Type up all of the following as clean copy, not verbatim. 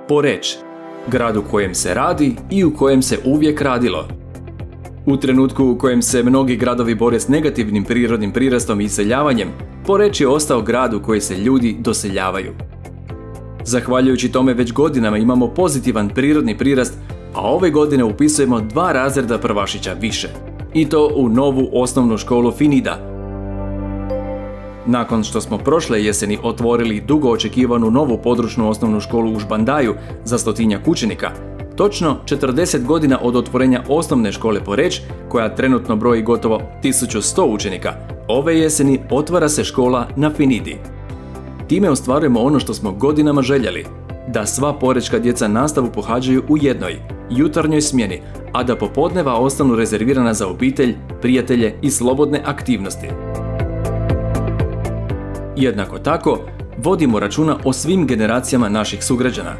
Poreč, grad u kojem se radi i u kojem se uvijek radilo. U trenutku u kojem se mnogi gradovi bore s negativnim prirodnim prirastom i iseljavanjem, Poreč je ostao grad u koji se ljudi doseljavaju. Zahvaljujući tome već godinama imamo pozitivan prirodni prirast, a ove godine upisujemo 2 razreda prvašića više. I to u novu osnovnu školu Finida. Nakon što smo prošle jeseni otvorili dugo očekivanu novu područnu osnovnu školu u Žbandaju za 100-tinjak učenika, točno 40 godina od otvorenja osnovne škole Poreč, koja trenutno broji gotovo 1100 učenika, ove jeseni otvara se škola na Finidi. Time ostvarujemo ono što smo godinama željeli, da sva porečka djeca nastavu pohađaju u jednoj, jutarnjoj smjeni, a da popodneva ostanu rezervirana za obitelj, prijatelje i slobodne aktivnosti. Jednako tako, vodimo računa o svim generacijama naših sugrađana,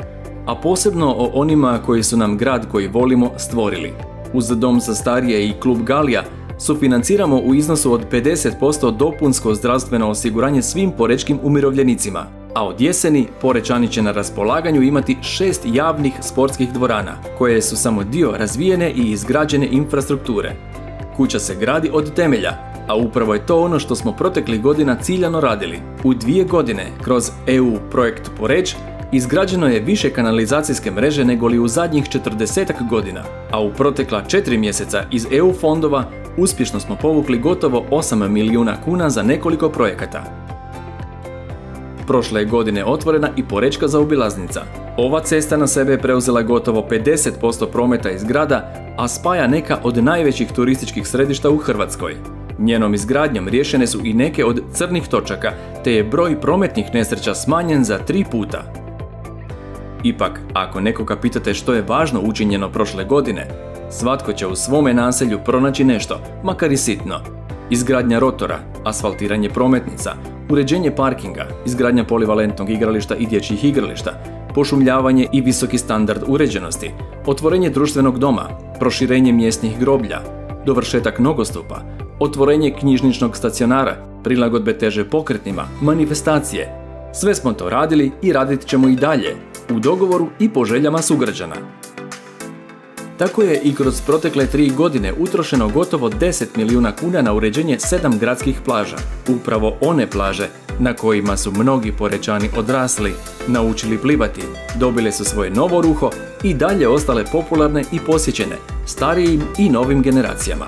a posebno o onima koji su nam grad koji volimo stvorili. Uz Dom za starije i Klub Galija sufinanciramo u iznosu od 50% dopunsko zdravstveno osiguranje svim porečkim umirovljenicima, a od jeseni Porečani će na raspolaganju imati 6 javnih sportskih dvorana, koje su samo dio razvijene i izgrađene infrastrukture. Kuća se gradi od temelja, a upravo je to ono što smo proteklih godina ciljano radili. U 2 godine, kroz EU projekt Poreč, izgrađeno je više kanalizacijske mreže nego li u zadnjih 40 godina, a u protekla 4 mjeseca iz EU fondova uspješno smo povukli gotovo 8 milijuna kuna za nekoliko projekata. Prošle je godine otvorena i Porečka zaobilaznica. Ova cesta na sebe je preuzela gotovo 50% prometa iz grada, a spaja neka od najvećih turističkih središta u Hrvatskoj. Njenom izgradnjom riješene su i neke od crnih točaka, te je broj prometnih nesreća smanjen za 3 puta. Ipak, ako nekoga pitate što je važno učinjeno prošle godine, svatko će u svome naselju pronaći nešto, makar i sitno. Izgradnja rotora, asfaltiranje prometnica, uređenje parkinga, izgradnja polivalentnog igrališta i dječjih igrališta, pošumljavanje i visoki standard uređenosti, otvorenje društvenog doma, proširenje mjesnih groblja, dovršetak nogostupa, otvorenje knjižničnog stacionara, prilagodbe teže pokretnima, manifestacije. Sve smo to radili i radit ćemo i dalje, u dogovoru i po željama sugrađana. Tako je i kroz protekle 3 godine utrošeno gotovo 10 milijuna kuna na uređenje 7 gradskih plaža. Upravo one plaže na kojima su mnogi Porečani odrasli, naučili plivati, dobile su svoje novo ruho i dalje ostale popularne i posjećene, starijim i novim generacijama.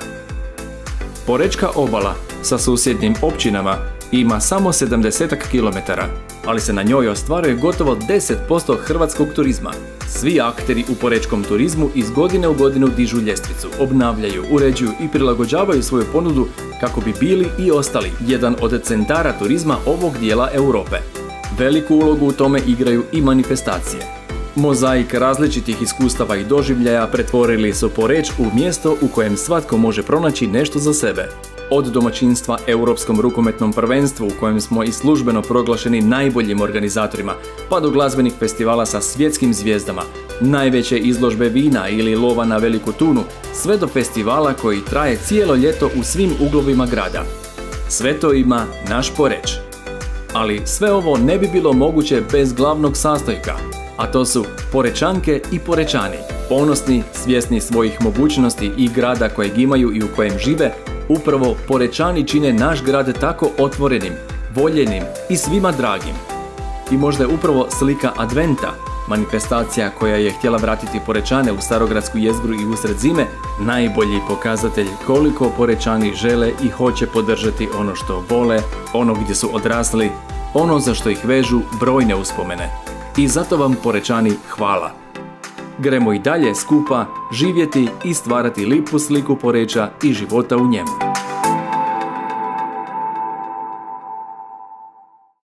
Porečka obala sa susjednim općinama ima samo 70 km, ali se na njoj ostvaruje gotovo 10% hrvatskog turizma. Svi akteri u porečkom turizmu iz godine u godinu dižu ljestvicu, obnavljaju, uređuju i prilagođavaju svoju ponudu kako bi bili i ostali jedan od centara turizma ovog dijela Europe. Veliku ulogu u tome igraju i manifestacije. Mozaik različitih iskustava i doživljaja pretvorili su Poreč u mjesto u kojem svatko može pronaći nešto za sebe. Od domaćinstva Europskom rukometnom prvenstvu u kojem smo i službeno proglašeni najboljim organizatorima, pa do glazbenih festivala sa svjetskim zvijezdama, najveće izložbe vina ili lova na veliku tunu, sve do festivala koji traje cijelo ljeto u svim uglovima grada. Sve to ima naš Poreč. Ali sve ovo ne bi bilo moguće bez glavnog sastojka, a to su Porečanke i Porečani, ponosni, svjesni svojih mogućnosti i grada kojeg imaju i u kojem žive. Upravo Porečani čine naš grad tako otvorenim, voljenim i svima dragim. I možda je upravo slika Adventa, manifestacija koja je htjela vratiti Porečane u starogradsku jezgru i usred zime, najbolji pokazatelj koliko Porečani žele i hoće podržati ono što vole, ono gdje su odrasli, ono za što ih vežu brojne uspomene. I zato vam Porečani hvala. Gremo i dalje skupa živjeti i stvarati lipu sliku Poreča i života u njemu.